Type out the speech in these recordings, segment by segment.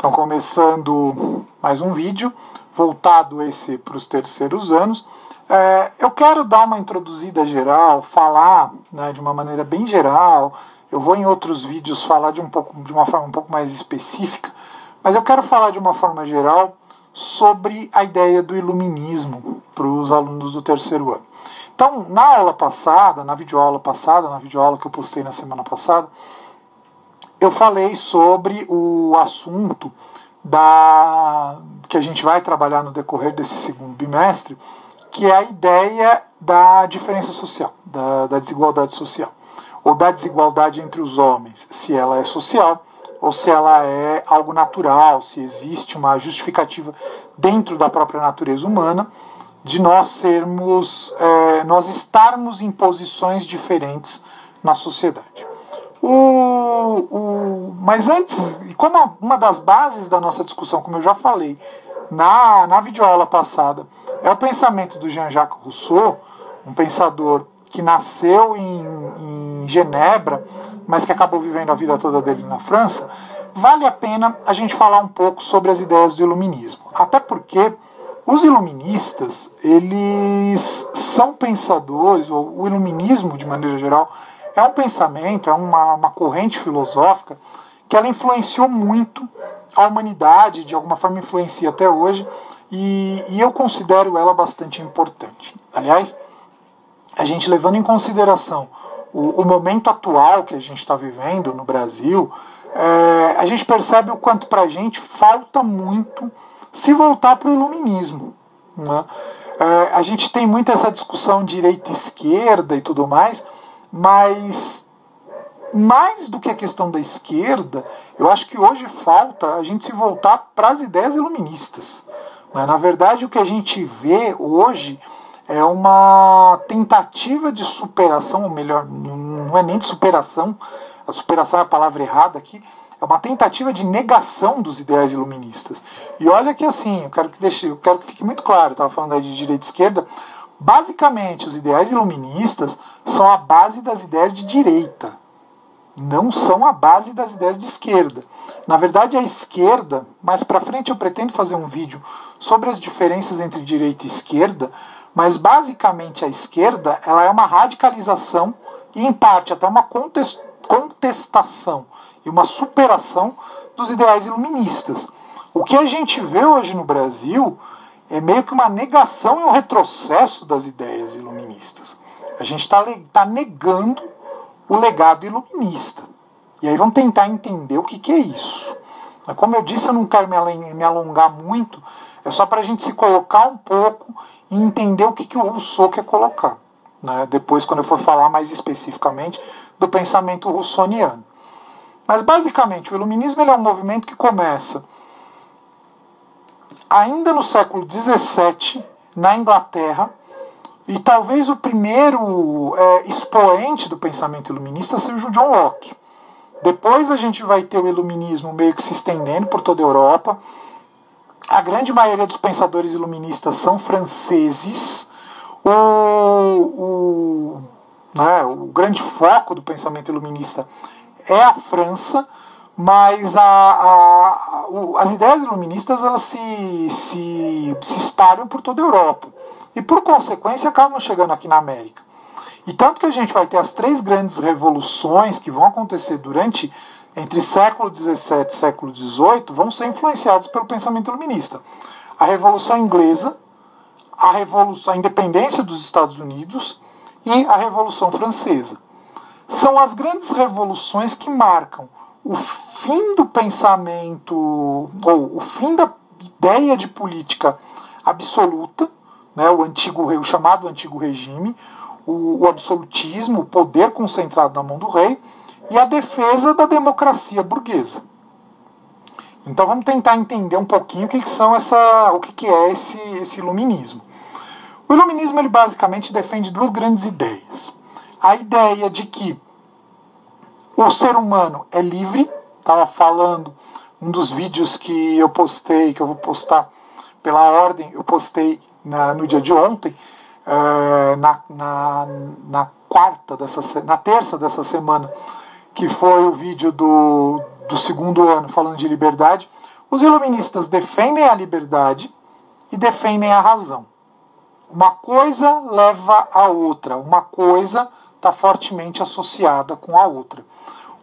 Então, começando mais um vídeo, voltado esse para os terceiros anos. Eu quero dar uma introduzida geral, falar, né, de uma maneira bem geral. Eu vou em outros vídeos falar de uma forma um pouco mais específica, mas eu quero falar de uma forma geral sobre a ideia do iluminismo para os alunos do terceiro ano. Então, na aula passada, na videoaula que eu postei na semana passada, eu falei sobre o assunto que a gente vai trabalhar no decorrer desse segundo bimestre, que é a ideia da diferença social, da desigualdade social, ou da desigualdade entre os homens, se ela é social ou se ela é algo natural, se existe uma justificativa dentro da própria natureza humana de nós estarmos em posições diferentes na sociedade. Mas antes, como uma das bases da nossa discussão, como eu já falei na videoaula passada, é o pensamento do Jean-Jacques Rousseau, um pensador que nasceu em Genebra, mas que acabou vivendo a vida toda dele na França, vale a pena a gente falar um pouco sobre as ideias do iluminismo. Até porque os iluministas, eles são pensadores, ou o iluminismo, de maneira geral, é um pensamento, é uma corrente filosófica que ela influenciou muito a humanidade, de alguma forma influencia até hoje, e eu considero ela bastante importante. Aliás, a gente levando em consideração o momento atual que a gente está vivendo no Brasil, a gente percebe o quanto para a gente falta muito se voltar para o iluminismo, né? A gente tem muito essa discussão direita e esquerda e tudo mais, mas mais do que a questão da esquerda, eu acho que hoje falta a gente se voltar para as ideias iluministas. Na verdade, o que a gente vê hoje é uma tentativa de superação, ou melhor, não é nem de superação, a superação é a palavra errada aqui, é uma tentativa de negação dos ideais iluministas. E olha que assim, eu quero que fique muito claro, eu estava falando aí de direita e esquerda, basicamente os ideais iluministas são a base das ideias de direita, não são a base das ideias de esquerda. Na verdade, a esquerda, mais para frente eu pretendo fazer um vídeo sobre as diferenças entre direita e esquerda, mas basicamente a esquerda ela é uma radicalização e em parte até uma contestação e uma superação dos ideais iluministas. O que a gente vê hoje no Brasil é meio que uma negação e um retrocesso das ideias iluministas. A gente está negando o legado iluminista. E aí vamos tentar entender o que é isso. Como eu disse, eu não quero me alongar muito, é só para a gente se colocar um pouco e entender o que o Rousseau quer colocar, né? Depois, quando eu for falar mais especificamente do pensamento russoniano. Mas, basicamente, o iluminismo ele é um movimento que começa ainda no século XVII, na Inglaterra, e talvez o primeiro expoente do pensamento iluminista seja o John Locke. Depois a gente vai ter o iluminismo meio que se estendendo por toda a Europa. A grande maioria dos pensadores iluministas são franceses. O grande foco do pensamento iluminista é a França, mas as ideias iluministas elas se espalham por toda a Europa e por consequência acabam chegando aqui na América. E tanto que a gente vai ter as três grandes revoluções que vão acontecer entre século XVII e século XVIII, vão ser influenciadas pelo pensamento iluminista. A Revolução Inglesa, a independência dos Estados Unidos e a Revolução Francesa. São as grandes revoluções que marcam o fim do pensamento, ou o fim da ideia de política absoluta, né, o chamado antigo regime, o absolutismo, o poder concentrado na mão do rei, e a defesa da democracia burguesa. Então vamos tentar entender um pouquinho o que é esse iluminismo. O iluminismo ele basicamente defende duas grandes ideias. A ideia de que o ser humano é livre, estava falando um dos vídeos que eu postei, que eu vou postar pela ordem, eu postei no dia de ontem, na terça dessa semana, que foi o vídeo do segundo ano falando de liberdade. Os iluministas defendem a liberdade e defendem a razão. Uma coisa leva a outra, uma coisa está fortemente associada com a outra.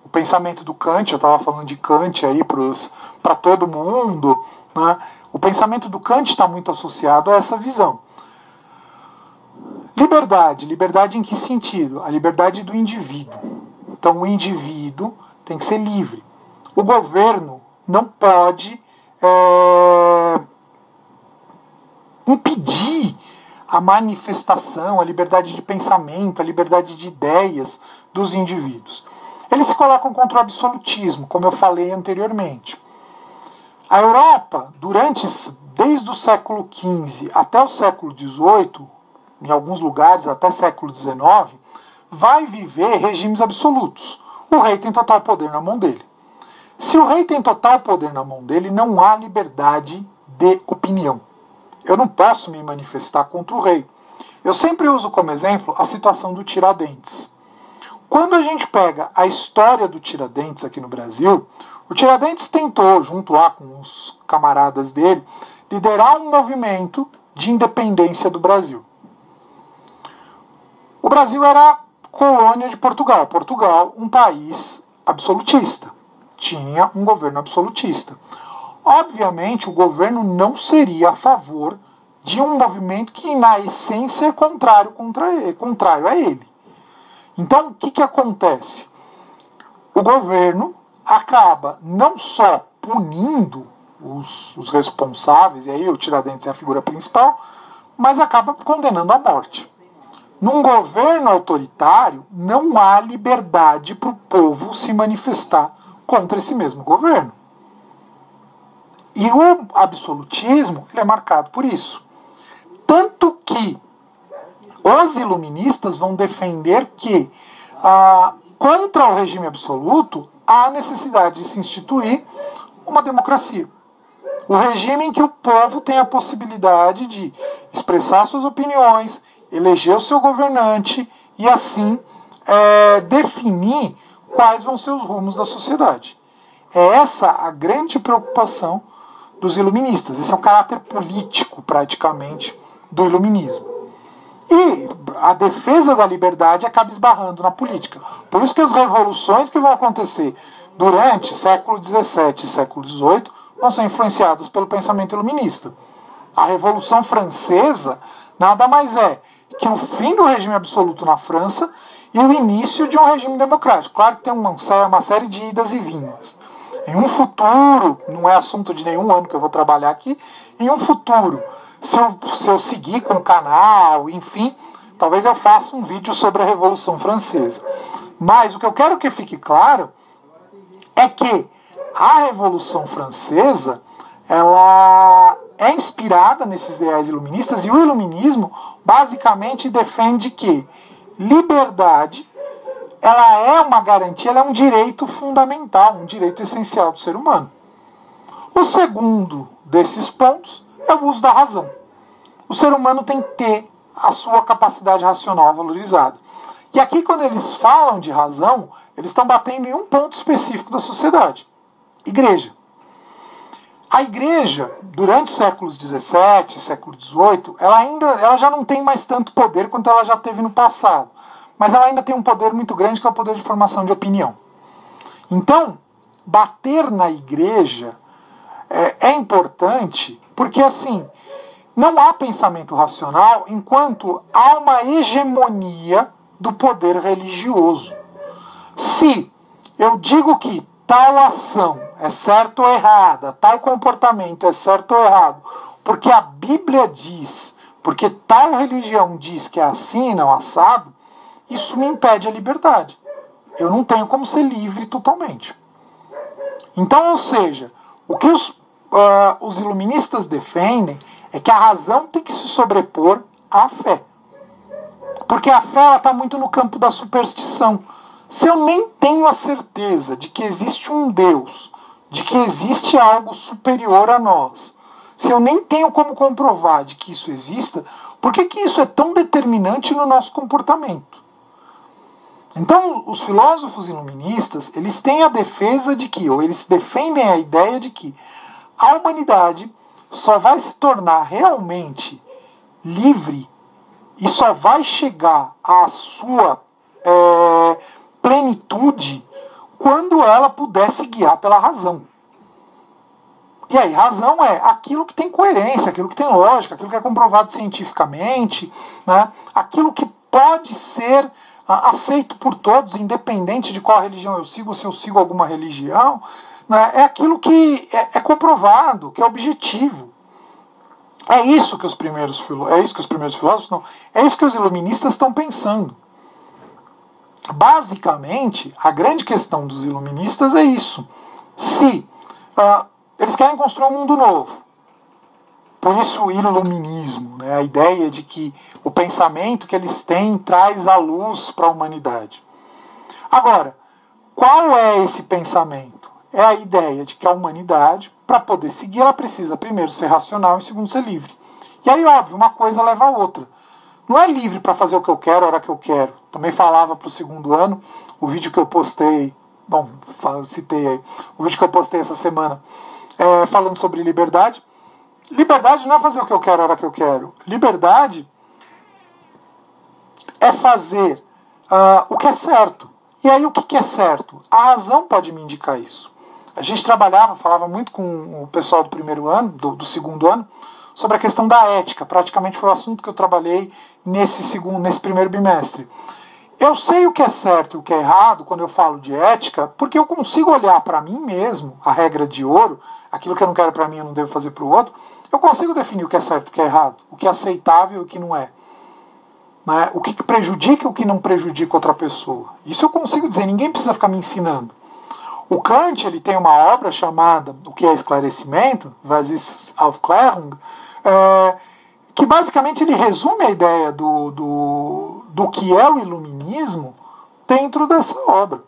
O pensamento do Kant, eu estava falando de Kant aí para todo mundo, né? O pensamento do Kant está muito associado a essa visão. Liberdade. Liberdade em que sentido? A liberdade do indivíduo. Então o indivíduo tem que ser livre. O governo não pode impedir a manifestação, a liberdade de pensamento, a liberdade de ideias dos indivíduos. Eles se colocam contra o absolutismo, como eu falei anteriormente. A Europa, desde o século XV até o século XVIII, em alguns lugares até século XIX, vai viver regimes absolutos. O rei tem total poder na mão dele. Se o rei tem total poder na mão dele, não há liberdade de opinião. Eu não posso me manifestar contra o rei. Eu sempre uso como exemplo a situação do Tiradentes. Quando a gente pega a história do Tiradentes aqui no Brasil, o Tiradentes tentou, junto lá com os camaradas dele, liderar um movimento de independência do Brasil. O Brasil era colônia de Portugal. Portugal, um país absolutista. Tinha um governo absolutista. Obviamente, o governo não seria a favor de um movimento que, na essência, é contrário a ele. Então, o que acontece? O governo acaba não só punindo os responsáveis, e aí o Tiradentes é a figura principal, mas acaba condenando à morte. Num governo autoritário, não há liberdade para o povo se manifestar contra esse mesmo governo. E o absolutismo ele é marcado por isso. Tanto que os iluministas vão defender que, contra o regime absoluto, há necessidade de se instituir uma democracia. O regime em que o povo tem a possibilidade de expressar suas opiniões, eleger o seu governante e, assim, definir quais vão ser os rumos da sociedade. É essa a grande preocupação dos iluministas. Esse é o caráter político, praticamente, do iluminismo. E a defesa da liberdade acaba esbarrando na política. Por isso que as revoluções que vão acontecer durante século XVII e século XVIII vão ser influenciadas pelo pensamento iluminista. A Revolução Francesa nada mais é que o fim do regime absoluto na França e o início de um regime democrático. Claro que tem uma série de idas e vindas. Em um futuro, não é assunto de nenhum ano que eu vou trabalhar aqui, em um futuro, se eu seguir com o canal, enfim, talvez eu faça um vídeo sobre a Revolução Francesa. Mas o que eu quero que fique claro é que a Revolução Francesa ela é inspirada nesses ideais iluministas, e o iluminismo basicamente defende que liberdade ela é uma garantia, ela é um direito fundamental, um direito essencial do ser humano. O segundo desses pontos é o uso da razão. O ser humano tem que ter a sua capacidade racional valorizada. E aqui, quando eles falam de razão, eles estão batendo em um ponto específico da sociedade: igreja. A igreja, durante os séculos XVII, século XVIII, ela já não tem mais tanto poder quanto ela já teve no passado. Mas ela ainda tem um poder muito grande, que é o poder de formação de opinião. Então, bater na igreja é importante, porque assim, não há pensamento racional enquanto há uma hegemonia do poder religioso. Se eu digo que tal ação é certa ou errada, tal comportamento é certo ou errado, porque a Bíblia diz, porque tal religião diz que é assim e não assado, isso me impede a liberdade. Eu não tenho como ser livre totalmente. Então, ou seja, o que os iluministas defendem é que a razão tem que se sobrepor à fé. Porque a fé está muito no campo da superstição. Se eu nem tenho a certeza de que existe um Deus, de que existe algo superior a nós, se eu nem tenho como comprovar de que isso exista, por que isso é tão determinante no nosso comportamento? Então, os filósofos iluministas, eles têm a defesa de que, ou eles defendem a ideia de que a humanidade só vai se tornar realmente livre e só vai chegar à sua plenitude quando ela puder se guiar pela razão. E aí, razão é aquilo que tem coerência, aquilo que tem lógica, aquilo que é comprovado cientificamente, né? Aquilo que pode ser aceito por todos, independente de qual religião eu sigo, se eu sigo alguma religião, né? É aquilo que é comprovado, que é objetivo. É isso que os primeiros filósofos, não, é isso que os iluministas estão pensando. Basicamente, a grande questão dos iluministas é isso. Se eles querem construir um mundo novo, por isso o iluminismo, né, a ideia de que o pensamento que eles têm traz a luz para a humanidade. Agora, qual é esse pensamento? É a ideia de que a humanidade, para poder seguir, ela precisa primeiro ser racional e segundo ser livre. E aí, óbvio, uma coisa leva a outra. Não é livre para fazer o que eu quero, a hora que eu quero. Também falava para o segundo ano, o vídeo que eu postei, citei aí, o vídeo que eu postei essa semana, falando sobre liberdade. Liberdade não é fazer o que eu quero, a hora que eu quero. Liberdade é fazer o que é certo. E aí, o que é certo? A razão pode me indicar isso. A gente falava muito com o pessoal do primeiro ano, do segundo ano, sobre a questão da ética. Praticamente foi o assunto que eu trabalhei nesse primeiro bimestre. Eu sei o que é certo e o que é errado quando eu falo de ética, porque eu consigo olhar para mim mesmo, a regra de ouro, aquilo que eu não quero para mim eu não devo fazer para o outro, eu consigo definir o que é certo e o que é errado, o que é aceitável e o que não é. Né? O que prejudica e o que não prejudica outra pessoa. Isso eu consigo dizer, ninguém precisa ficar me ensinando. O Kant ele tem uma obra chamada O que é Esclarecimento, Was ist Aufklärung, que basicamente ele resume a ideia do que é o iluminismo dentro dessa obra.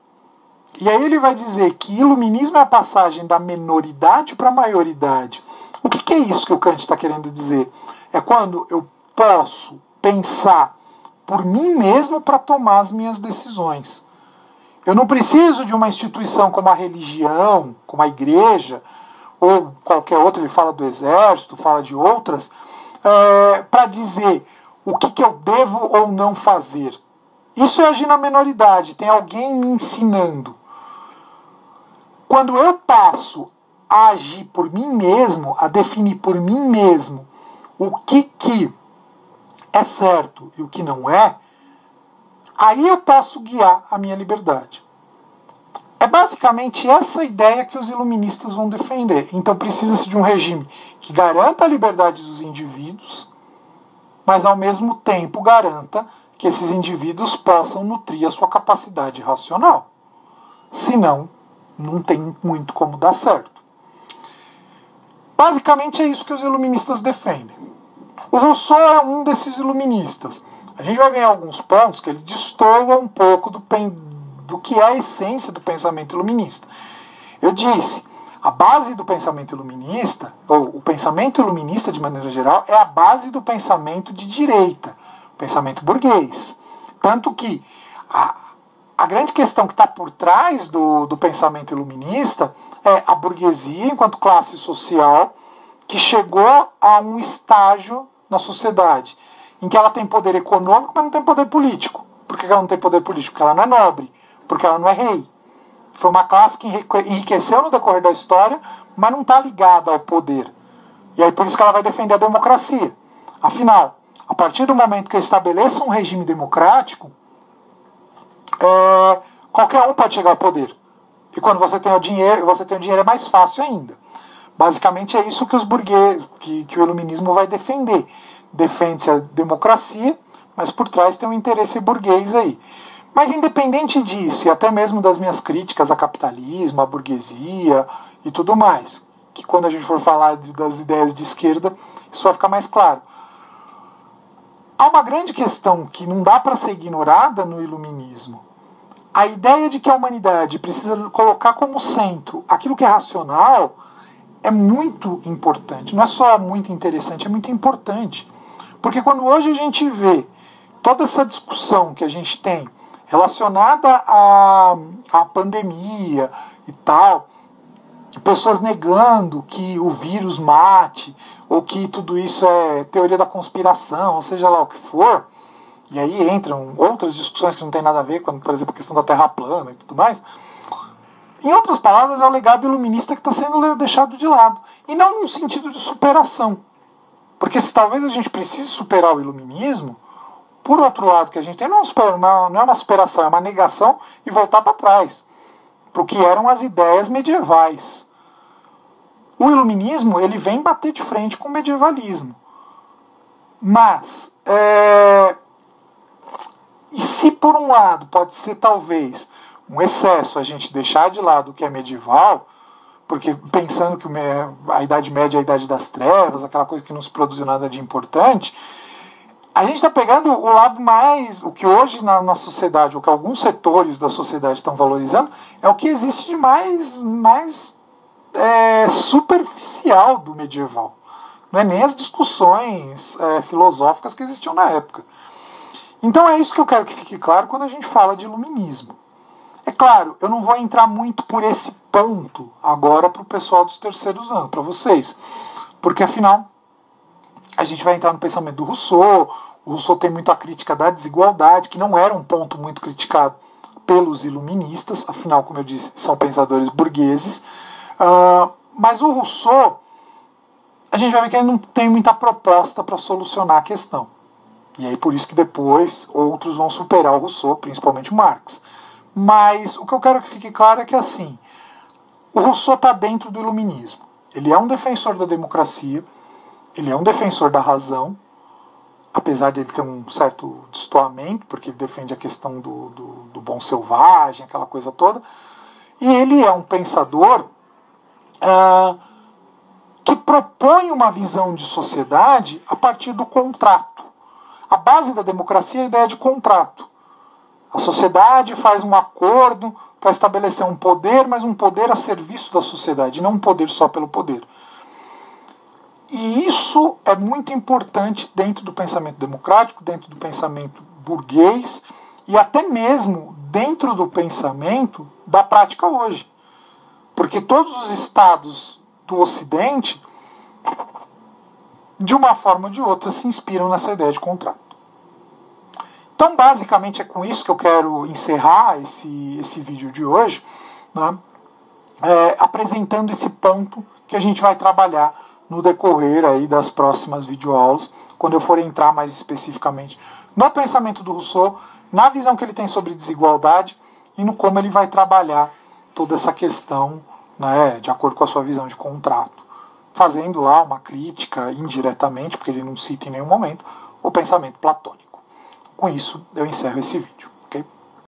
E aí ele vai dizer que iluminismo é a passagem da menoridade para a maioridade. O que é isso que o Kant está querendo dizer? É quando eu posso pensar por mim mesmo para tomar as minhas decisões. Eu não preciso de uma instituição como a religião, como a igreja, ou qualquer outra, ele fala do exército, fala de outras, para dizer o que eu devo ou não fazer. Isso é agir na menoridade, tem alguém me ensinando. Quando eu passo a agir por mim mesmo, a definir por mim mesmo o que é certo e o que não é, aí eu posso guiar a minha liberdade. É basicamente essa ideia que os iluministas vão defender. Então precisa-se de um regime que garanta a liberdade dos indivíduos, mas ao mesmo tempo garanta que esses indivíduos possam nutrir a sua capacidade racional. Senão, não tem muito como dar certo. Basicamente é isso que os iluministas defendem. O Rousseau é um desses iluministas. A gente vai ver em alguns pontos que ele destoa um pouco do que é a essência do pensamento iluminista. Eu disse, a base do pensamento iluminista, ou o pensamento iluminista de maneira geral, é a base do pensamento de direita, o pensamento burguês. Tanto que a grande questão que está por trás do pensamento iluminista é a burguesia enquanto classe social que chegou a um estágio na sociedade em que ela tem poder econômico, mas não tem poder político. Por que ela não tem poder político? Porque ela não é nobre, porque ela não é rei. Foi uma classe que enriqueceu no decorrer da história, mas não está ligada ao poder. E aí por isso que ela vai defender a democracia. Afinal, a partir do momento que eu estabeleço um regime democrático, qualquer um pode chegar ao poder. E quando você tem o dinheiro é mais fácil ainda. Basicamente é isso que os burgueses, que o iluminismo vai defender. Defende-se a democracia, mas por trás tem um interesse burguês aí. Mas independente disso, e até mesmo das minhas críticas ao capitalismo, à burguesia e tudo mais, que quando a gente for falar das ideias de esquerda, isso vai ficar mais claro. Há uma grande questão que não dá para ser ignorada no iluminismo. A ideia de que a humanidade precisa colocar como centro aquilo que é racional é muito importante. Não é só muito interessante, é muito importante. Porque quando hoje a gente vê toda essa discussão que a gente tem relacionada à pandemia e tal, pessoas negando que o vírus mate, ou que tudo isso é teoria da conspiração, ou seja lá o que for, e aí entram outras discussões que não tem nada a ver, como, por exemplo, a questão da Terra plana e tudo mais. Em outras palavras, é o legado iluminista que está sendo deixado de lado. E não num sentido de superação. Porque se talvez a gente precise superar o iluminismo, por outro lado, que a gente tem não é uma superação, é uma negação e voltar para trás, para o que eram as ideias medievais. O iluminismo ele vem bater de frente com o medievalismo. Mas, e se por um lado pode ser talvez um excesso a gente deixar de lado o que é medieval, porque pensando que a Idade Média é a Idade das Trevas, aquela coisa que não se produziu nada de importante, a gente está pegando o lado mais, o que hoje na sociedade, o que alguns setores da sociedade estão valorizando, é o que existe de mais superficial do medieval. Não é nem as discussões filosóficas que existiam na época. Então é isso que eu quero que fique claro quando a gente fala de iluminismo. É claro, eu não vou entrar muito por esse ponto agora para o pessoal dos terceiros anos, para vocês, porque afinal a gente vai entrar no pensamento do Rousseau. O Rousseau tem muito a crítica da desigualdade, que não era um ponto muito criticado pelos iluministas, afinal, como eu disse, são pensadores burgueses. Mas o Rousseau, a gente vai ver que ele não tem muita proposta para solucionar a questão. E aí por isso que depois outros vão superar o Rousseau, principalmente o Marx. Mas o que eu quero que fique claro é que assim, o Rousseau está dentro do iluminismo. Ele é um defensor da democracia, ele é um defensor da razão, apesar de ele ter um certo destoamento, porque ele defende a questão do bom selvagem, aquela coisa toda. E ele é um pensador que propõe uma visão de sociedade a partir do contrato. A base da democracia é a ideia de contrato. A sociedade faz um acordo para estabelecer um poder, mas um poder a serviço da sociedade, não um poder só pelo poder. E isso é muito importante dentro do pensamento democrático, dentro do pensamento burguês e até mesmo dentro do pensamento da prática hoje. Porque todos os estados do Ocidente, de uma forma ou de outra, se inspiram nessa ideia de contrato. Então, basicamente, é com isso que eu quero encerrar esse vídeo de hoje, né? Apresentando esse ponto que a gente vai trabalhar no decorrer aí das próximas videoaulas, quando eu for entrar mais especificamente no pensamento do Rousseau, na visão que ele tem sobre desigualdade e no como ele vai trabalhar toda essa questão, né, de acordo com a sua visão de contrato, fazendo lá uma crítica indiretamente, porque ele não cita em nenhum momento, o pensamento platônico. Com isso, eu encerro esse vídeo.